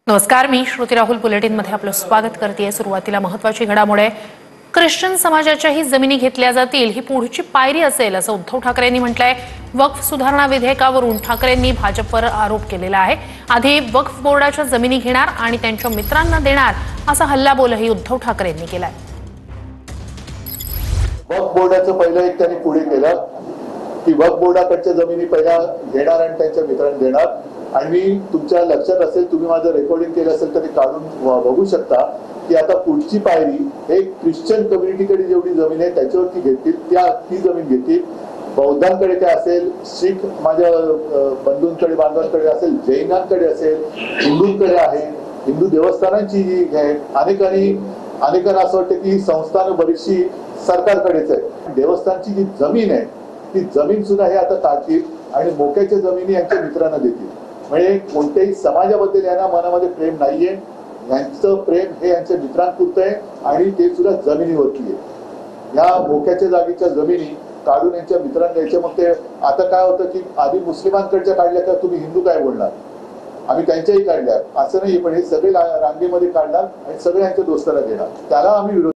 नमस्कार, मी श्रुती राहुल बुलेटिनमध्ये आपलं स्वागत करते। सुरुवातीला महत्त्वाची घडामोड आहे। ख्रिश्चन समाजाच्याही जमिनी घेतल्या जातील ही पुढची पायरी असेल असं उद्धव ठाकरेंनी म्हटलंय। वक्फ सुधारणा विधेयकावरून ठाकरेंनी भाजपवर आरोप केलेला आहे। आधी वक्फ बोर्डाच्या जमिनी घेणार आणि त्यांच्या मित्रांना देणार असा हल्लाबोलही उद्धव ठाकरेंनी केलाय। वक्फ बोर्डाचं पहिलं एक त्यांनी पुढे केलं की वक्फ बोर्डाकडच्या जमिनी पहिल्या घेणार आणि त्यांच्या मित्रांना देणार। आणि मी तुमच्या लक्षात असेल, तुम्ही माझं रेकॉर्डिंग केलं असेल तर काढून बघू शकता की आता पुढची पायरी हे ख्रिश्चन कम्युनिटीकडे जेवढी जमीन आहे त्याच्यावरती घेतील, ती जमीन घेतील। बौद्धांकडे काय असेल, शीख माझ्या बंधूंकडे बांधवांकडे असेल, जैनांकडे असेल, हिंदूंकडे आहे, हिंदू देवस्थानांची जी आहे, अनेकांना असं वाटतं की ही संस्थानं बरीचशी सरकारकडेच आहे। देवस्थानची जी जमीन आहे ती जमीन सुद्धा हे आता काढतील आणि मोक्याच्या जमिनी यांच्या मित्रांना देतील। म्हणजे कोणत्याही समाजाबद्दल यांना मनामध्ये प्रेम नाहीये, यांचं प्रेम हे यांच्या मित्रांपुरतं आहे आणि ते सुद्धा जमिनीवरती आहे। या मोक्याच्या जागेच्या जमिनी काढून यांच्या मित्रांना द्यायच्या। मग ते आता काय होतं की आधी मुस्लिमांकडच्या काढल्या का तुम्ही हिंदू काय बोलणार, आम्ही त्यांच्याही काढल्या असं नाही, पण हे सगळे रांगेमध्ये काढणार आणि सगळे यांच्या दोस्ताला देणार, त्याला आम्ही विरोध